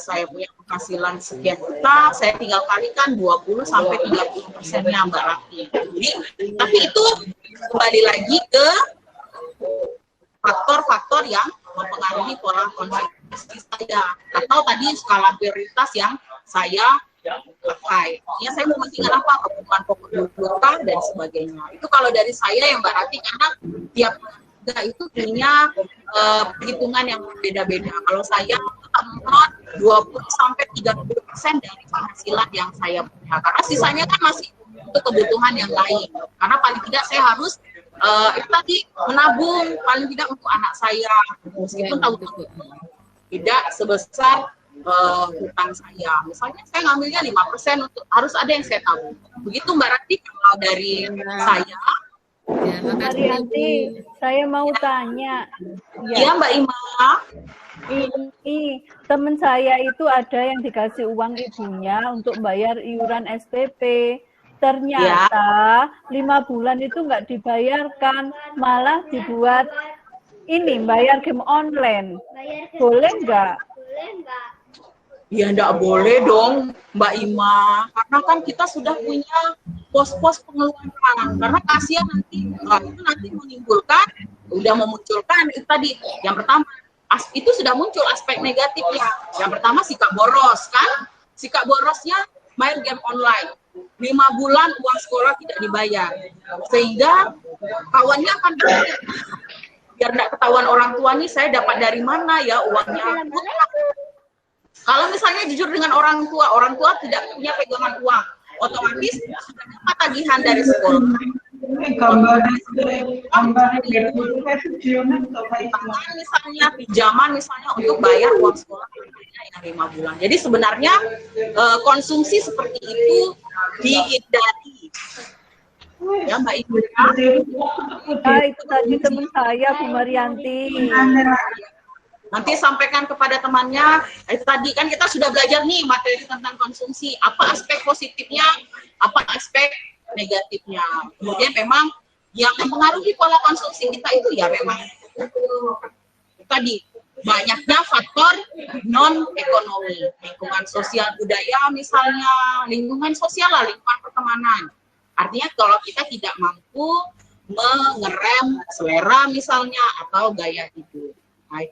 saya punya penghasilan sekian juta, saya tinggal kalikan 20-30%-nya Mbak Rati. Jadi, tapi itu kembali lagi ke faktor-faktor yang mempengaruhi pola konsumsi saya. Atau tadi skala prioritas yang saya pakai. Ya, saya mementingkan apa? Kebutuhan pokok dulu dan sebagainya. Itu kalau dari saya yang Mbak Rati, karena tiap itu punya perhitungan yang berbeda-beda. Kalau saya menurut 20-30% dari penghasilan yang saya punya. Karena sisanya kan masih untuk kebutuhan yang lain. Karena paling tidak saya harus tadi menabung paling tidak untuk anak saya. Meskipun tahu tidak sebesar hutang saya. Misalnya saya ngambilnya 5% untuk harus ada yang saya tabung. Begitu Mbak Rati, kalau dari saya Ya, Bu makasih Marianti, Ibu. saya mau tanya. Iya, Mbak Ima. Ini teman saya itu ada yang dikasih uang ibunya untuk bayar iuran SPP. Ternyata 5 bulan itu nggak dibayarkan, malah dibuat ini bayar game online. Boleh nggak? Ya enggak boleh dong Mbak Ima, karena kan kita sudah punya pos-pos pengeluaran, karena kasihan nanti itu nanti menimbulkan, udah memunculkan itu tadi, yang pertama itu sudah muncul aspek negatifnya. Yang pertama sikap boros kan, sikap borosnya main game online, 5 bulan uang sekolah tidak dibayar, sehingga kawannya akan berpikir, biar tidak ketahuan orang tua nih saya dapat dari mana ya uangnya. Kalau misalnya jujur dengan orang tua tidak punya pegangan uang, otomatis sudah dapat tagihan dari sekolah. Misalnya pinjaman misalnya untuk bayar uang sekolah yang 5 bulan. Jadi sebenarnya konsumsi seperti itu dihindari. Ya Mbak Ibu. Nah, itu tadi teman saya Bu Marianti. Nanti sampaikan kepada temannya. Tadi kan kita sudah belajar nih materi tentang konsumsi. Apa aspek positifnya, apa aspek negatifnya. Kemudian memang yang mempengaruhi pola konsumsi kita itu ya memang tadi banyaknya faktor non ekonomi, lingkungan sosial budaya misalnya, lingkungan sosial lah, lingkungan pertemanan. Artinya kalau kita tidak mampu mengerem selera misalnya atau gaya hidup. Nah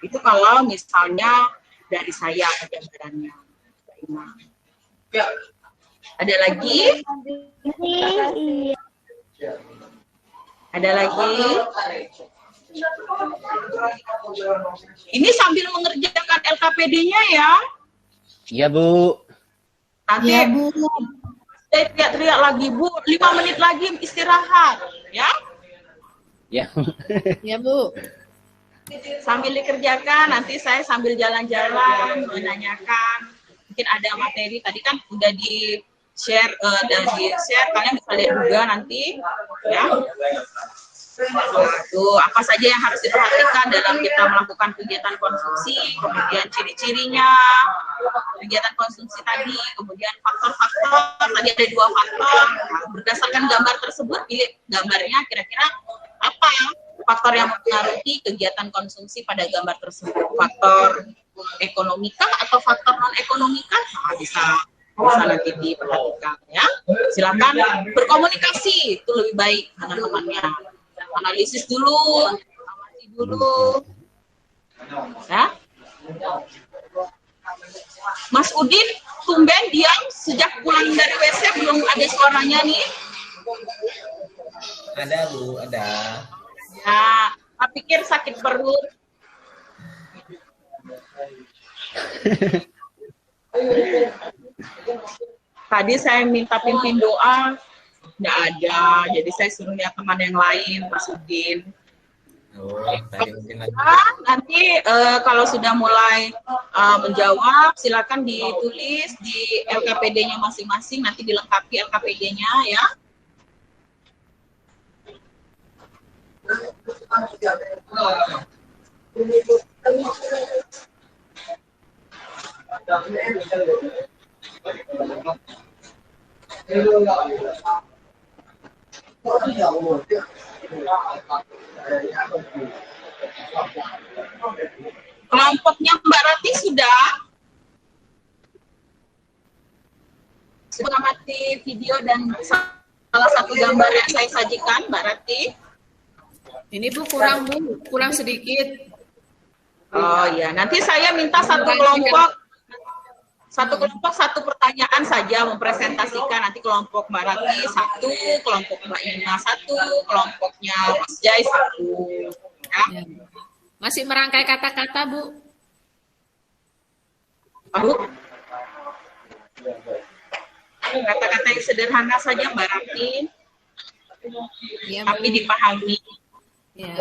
itu kalau misalnya dari saya gambarannya. Ya. Ada lagi? Ada lagi? Ini sambil mengerjakan LKPD-nya ya. Iya, Bu. Nanti Ya, Bu. saya teriak-teriak lagi, Bu. 5 menit lagi istirahat, ya? Ya. Ya Bu. Sambil dikerjakan, nanti saya sambil jalan-jalan menanyakan. Mungkin ada materi tadi kan udah di-share, kalian bisa lihat juga nanti, ya. Tuh, apa saja yang harus diperhatikan dalam kita melakukan kegiatan konsumsi, kemudian ciri-cirinya, kegiatan konsumsi tadi, kemudian faktor-faktor, tadi ada 2 faktor. Nah, berdasarkan gambar tersebut, pilih gambarnya kira-kira apa ya faktor yang mempengaruhi kegiatan konsumsi pada gambar tersebut. Faktor ekonomika atau faktor non-ekonomika? Nah, bisa nanti diperhatikan ya. Silakan berkomunikasi, itu lebih baik dengan temannya. Analisis dulu, amati dulu. Ya. Mas Udin, tumben diam sejak pulang dari WC belum ada suaranya nih. Ada Bu, ada. Ya, saya pikir sakit perut. Tadi saya minta pimpin doa, nggak ada. Jadi saya suruh lihat teman yang lain, Mas Udin. Oh, tadi mungkin lagi. Nanti kalau sudah mulai menjawab, silakan ditulis di LKPD-nya masing-masing. Nanti dilengkapi LKPD-nya ya. Kelompoknya Mbak Rati sudah mengamati video dan salah satu gambar yang saya sajikan, Mbak Rati. Ini Bu kurang Bu, kurang sedikit. Oh ya, nanti saya minta satu kelompok satu pertanyaan saja mempresentasikan. Nanti kelompok Mbak Rati 1, kelompok Mbak Ina 1, kelompoknya Mas Jai 1. Ya. Masih merangkai kata-kata Bu. Kata-kata yang sederhana saja Mbak Rati, Ya, tapi dipahami. Ya.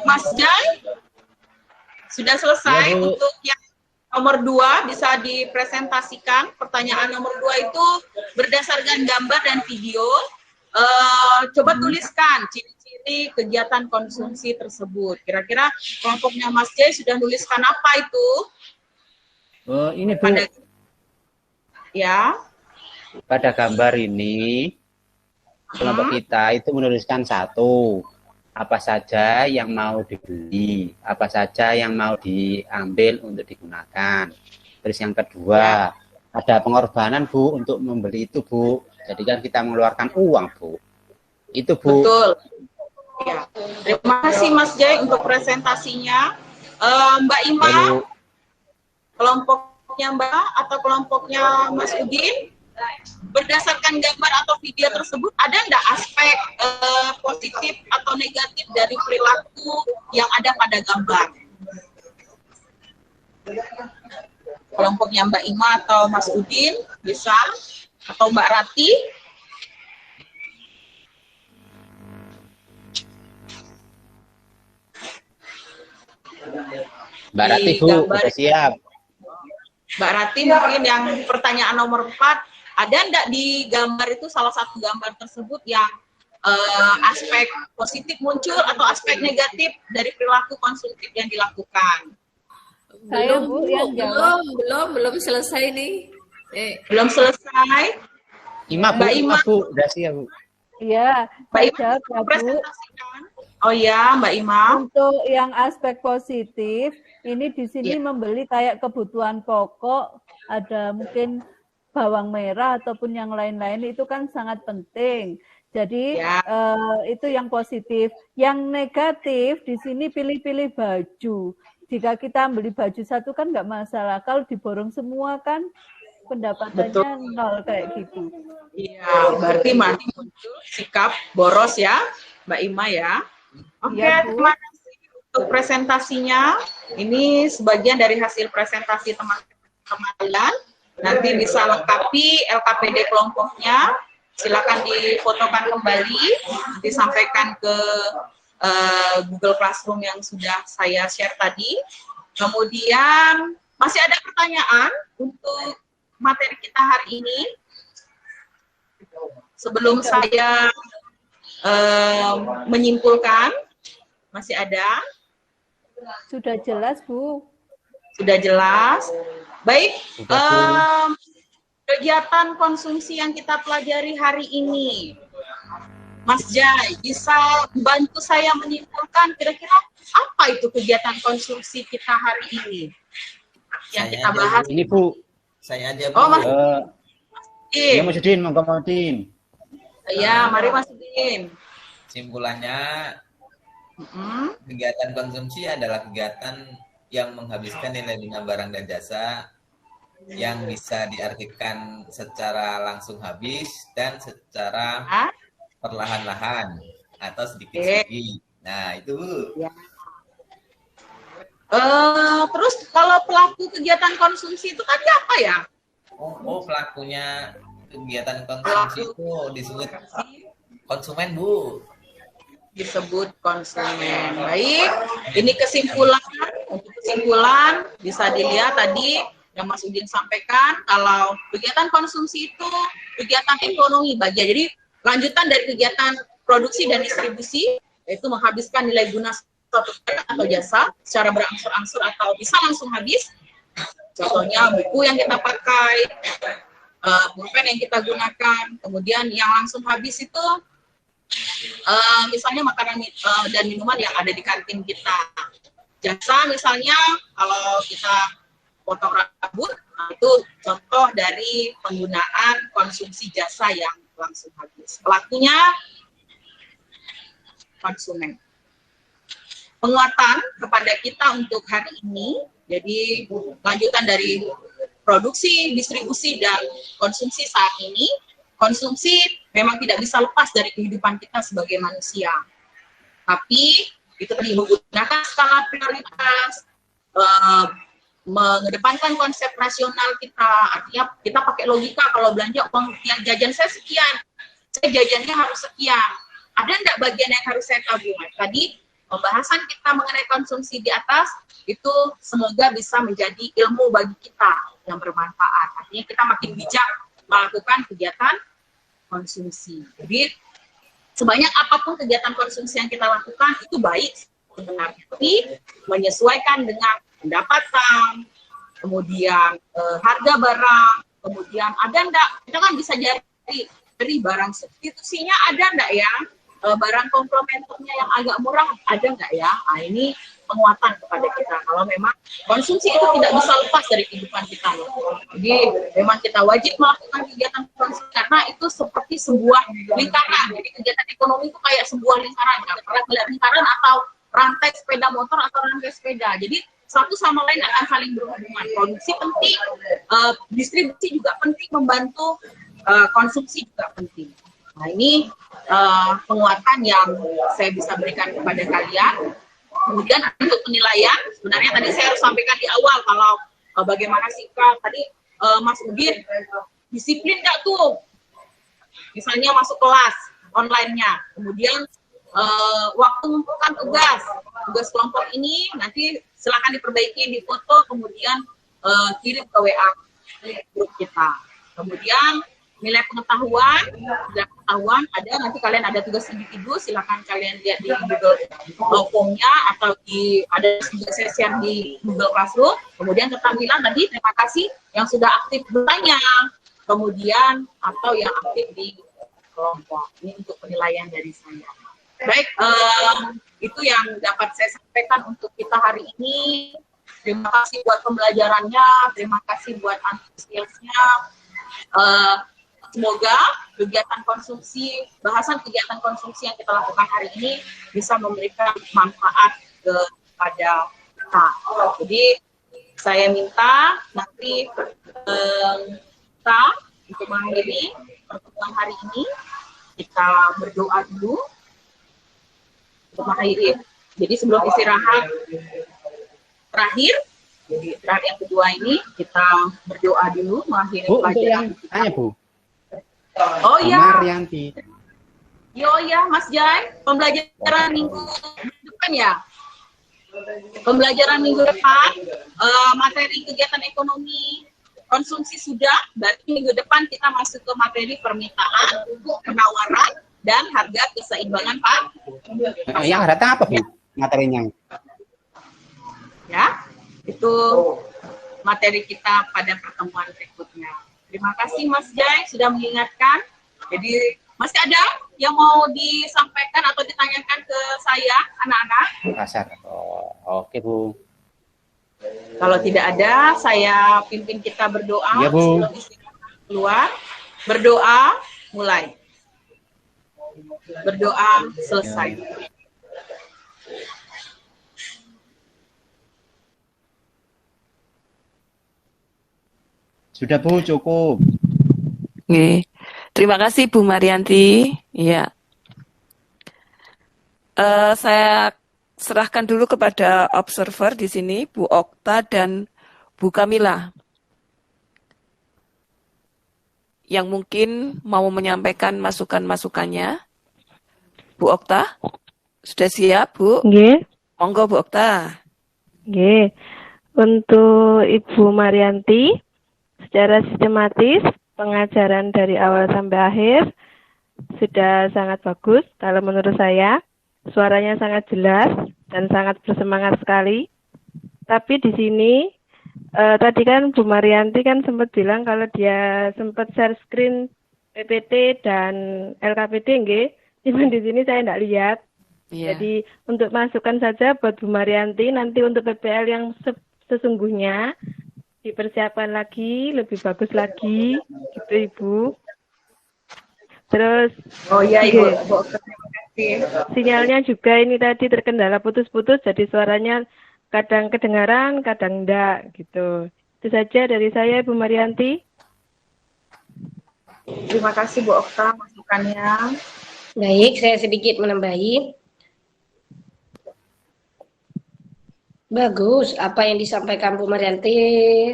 Mas Jai, sudah selesai. Ya, Bu. Untuk yang nomor 2 bisa dipresentasikan. Pertanyaan nomor 2 itu berdasarkan gambar dan video. Coba tuliskan ciri-ciri kegiatan konsumsi tersebut. Kira-kira kelompoknya Mas Jai sudah nuliskan apa itu? Ini Bu, Pada gambar ini kelompok kita itu menuliskan 1, apa saja yang mau dibeli, apa saja yang mau diambil untuk digunakan. Terus yang kedua, ada pengorbanan Bu untuk membeli itu Bu. Jadi kan kita mengeluarkan uang Bu. Itu Bu. Betul. Ya. Terima kasih Mas Jai untuk presentasinya. Mbak Ima, kelompoknya Mbak atau kelompoknya Mas Udin, berdasarkan gambar atau video tersebut, ada nggak aspek positif atau negatif dari perilaku yang ada pada gambar? Kelompoknya Mbak Ima atau Mas Udin bisa, atau Mbak Rati? Mbak Rati Bu, sudah siap. Mbak Rati mungkin yang pertanyaan nomor 4, ada enggak di gambar itu salah satu gambar tersebut yang aspek positif muncul atau aspek negatif dari perilaku konsumtif yang dilakukan? Saya Bu yang jawab. Belum selesai nih. Belum selesai. Mbak Ima Bu, sudah siap Bu. Iya, Mbak saya Ima, jawab Bu. presentasikan. Oh ya, Mbak Ima. Untuk yang aspek positif, ini di sini membeli kayak kebutuhan pokok, ada mungkin bawang merah ataupun yang lain-lain, itu kan sangat penting. Jadi itu yang positif. Yang negatif di sini pilih-pilih baju. Jika kita beli baju satu kan nggak masalah. Kalau diborong semua kan pendapatannya nol kayak gitu. Iya, berarti masih muncul sikap boros ya, Mbak Ima ya. Oke, terima kasih untuk presentasinya. Ini sebagian dari hasil presentasi teman-teman. Nanti bisa lengkapi LKPD kelompoknya. Silakan difotokan kembali, disampaikan ke Google Classroom yang sudah saya share tadi. Kemudian masih ada pertanyaan untuk materi kita hari ini. Sebelum saya menyimpulkan, masih ada? Sudah jelas, Bu. Sudah jelas. Baik, kegiatan konsumsi yang kita pelajari hari ini, Mas Jai, bisa bantu saya menyimpulkan kira-kira apa itu kegiatan konsumsi kita hari ini yang kita bahas? Ini Bu. Saya aja Bu. Oh, Mas. Iya, Mas Udin, monggo Mas Udin. Ya, mari Mas Udin. Simpulannya, kegiatan konsumsi adalah kegiatan yang menghabiskan nilai guna barang dan jasa yang bisa diartikan secara langsung habis dan secara perlahan-lahan atau sedikit-sedikit. Nah, itu Bu. Ya. Terus kalau pelaku kegiatan konsumsi itu tadi apa ya? Oh, pelakunya kegiatan konsumsi itu disebut konsumen Bu. Disebut konsumen. Baik, ini kesimpulan. Untuk kesimpulan bisa dilihat tadi yang Mas Udin sampaikan, kalau kegiatan konsumsi itu kegiatan ekonomi bagian. Jadi lanjutan dari kegiatan produksi dan distribusi, yaitu menghabiskan nilai guna suatu barang atau jasa secara berangsur-angsur atau bisa langsung habis. Contohnya buku yang kita pakai, pulpen yang kita gunakan, kemudian yang langsung habis itu misalnya makanan dan minuman yang ada di kantin kita. Jasa misalnya kalau kita potong rambut, itu contoh dari penggunaan konsumsi jasa yang langsung habis. Pelakunya konsumen. Penguatan kepada kita untuk hari ini, jadi lanjutan dari produksi, distribusi, dan konsumsi saat ini. Konsumsi memang tidak bisa lepas dari kehidupan kita sebagai manusia. Tapi itu tadi menggunakan skala prioritas, mengedepankan konsep rasional kita, artinya kita pakai logika. Kalau belanja uang yang jajan saya sekian, saya jajannya harus sekian. Ada enggak bagian yang harus saya tabung? Tadi pembahasan kita mengenai konsumsi di atas itu semoga bisa menjadi ilmu bagi kita yang bermanfaat. Artinya kita makin bijak melakukan kegiatan konsumsi. Jadi sebanyak apapun kegiatan konsumsi yang kita lakukan itu baik sebenarnya, tapi menyesuaikan dengan pendapatan, kemudian harga barang, kemudian ada enggak, kita kan bisa dari barang substitusinya ada enggak ya, barang komplementernya yang agak murah ada enggak ya. Nah, ini penguatan kepada kita kalau memang konsumsi itu tidak bisa lepas dari kehidupan kita. Jadi memang kita wajib melakukan kegiatan konsumsi karena itu seperti sebuah lingkaran. Jadi kegiatan ekonomi itu kayak sebuah lingkaran. Pernah melihat lingkaran atau rantai sepeda motor atau rantai sepeda. Jadi satu sama lain akan saling berhubungan. Produksi penting, distribusi juga penting, membantu konsumsi juga penting. Nah ini penguatan yang saya bisa berikan kepada kalian. Kemudian untuk penilaian, sebenarnya tadi saya harus sampaikan di awal kalau bagaimana sikap tadi Mas Udin, disiplin nggak tuh? Misalnya masuk kelas online-nya, kemudian waktu mengumpulkan tugas kelompok ini nanti silakan diperbaiki di foto, kemudian kirim ke WA grup kita. Kemudian nilai pengetahuan ada, nanti kalian ada tugas individu, silakan kalian lihat di Google Form-nya atau ada juga saya share di Google Classroom. Kemudian keterampilan tadi, terima kasih yang sudah aktif bertanya, kemudian atau yang aktif di kelompok. Ini untuk penilaian dari saya. Baik, itu yang dapat saya sampaikan untuk kita hari ini. Terima kasih buat pembelajarannya, terima kasih buat antusiasnya. Semoga kegiatan konsumsi, bahasan kegiatan konsumsi yang kita lakukan hari ini bisa memberikan manfaat kepada kita. Jadi saya minta nanti kita untuk mengakhiri pertemuan hari ini, kita berdoa dulu untuk mengakhiri. Jadi sebelum istirahat terakhir, jadi terakhir yang kedua ini kita berdoa dulu mengakhiri pelajaran kita. Tanya Bu. Oh iya. Marianti. Oh ya, Mas Jai, pembelajaran minggu depan ya. Pembelajaran minggu depan, materi kegiatan ekonomi konsumsi sudah, berarti minggu depan kita masuk ke materi permintaan, penawaran, dan harga keseimbangan Pak. Yang datang apa Bu materinya? Ya, itu materi kita pada pertemuan berikutnya. Terima kasih Mas Jai sudah mengingatkan. Jadi masih ada yang mau disampaikan atau ditanyakan ke saya, anak-anak? Pasar. Oh, oke Bu. Kalau tidak ada, saya pimpin kita berdoa Ya, Bu. sebelum istirahat keluar. Berdoa, mulai. Berdoa, selesai. Sudah Bu, cukup. Oke. Terima kasih Bu Marianti. Iya. Saya serahkan dulu kepada observer di sini, Bu Okta dan Bu Kamila. Yang mungkin mau menyampaikan masukan-masukannya. Bu Okta, sudah siap, Bu? Nggih. Monggo Bu Okta. Nggih. Untuk Ibu Marianti, secara sistematis pengajaran dari awal sampai akhir sudah sangat bagus kalau menurut saya. Suaranya sangat jelas dan sangat bersemangat sekali. Tapi di sini tadi kan Bu Marianti kan sempat bilang kalau dia sempat share screen PPT dan LKPD nggih. Cuman di sini saya tidak lihat. Iya. Jadi untuk masukan saja buat Bu Marianti, nanti untuk PPL yang sesungguhnya dipersiapkan lagi, lebih bagus lagi, gitu Ibu. Terus, Oh iya Ibu, nggih, terima kasih. sinyalnya juga ini tadi terkendala putus-putus, jadi suaranya kadang kedengaran, kadang enggak, gitu. Itu saja dari saya, Bu Marianti. Terima kasih Bu Okta masukannya. Baik, saya sedikit menambahi. Bagus, apa yang disampaikan Bu Marianti,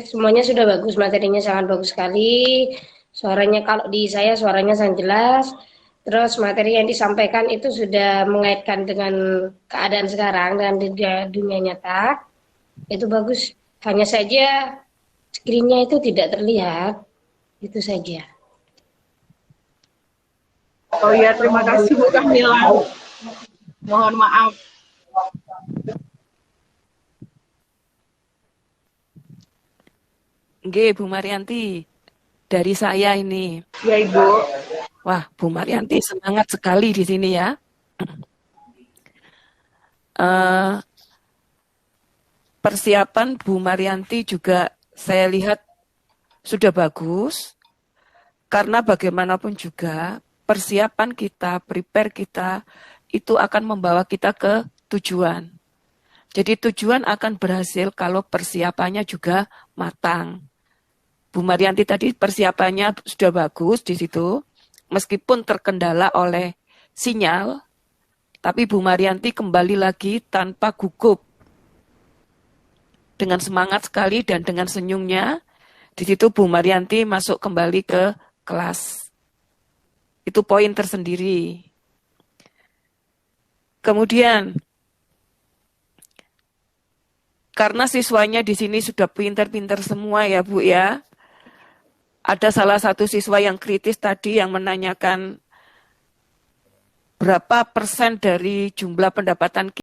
semuanya sudah bagus, materinya sangat bagus sekali. Suaranya kalau di saya suaranya sangat jelas. Terus materi yang disampaikan itu sudah mengaitkan dengan keadaan sekarang dan dunia nyata. Itu bagus. Hanya saja screen-nya itu tidak terlihat. Itu saja. Oh ya, terima kasih Bu Kamila. Mohon maaf. Nggih, Bu Marianti. Dari saya ini. Ya, Ibu. Wah, Bu Marianti semangat sekali di sini ya. Persiapan Bu Marianti juga saya lihat sudah bagus. Karena bagaimanapun juga persiapan kita, prepare kita, itu akan membawa kita ke tujuan. Jadi tujuan akan berhasil kalau persiapannya juga matang. Bu Marianti tadi persiapannya sudah bagus di situ, meskipun terkendala oleh sinyal, tapi Bu Marianti kembali lagi tanpa gugup. Dengan semangat sekali dan dengan senyumnya, di situ Bu Marianti masuk kembali ke kelas. Itu poin tersendiri. Kemudian, karena siswanya di sini sudah pintar-pintar semua ya Bu ya, ada salah satu siswa yang kritis tadi yang menanyakan berapa persen dari jumlah pendapatan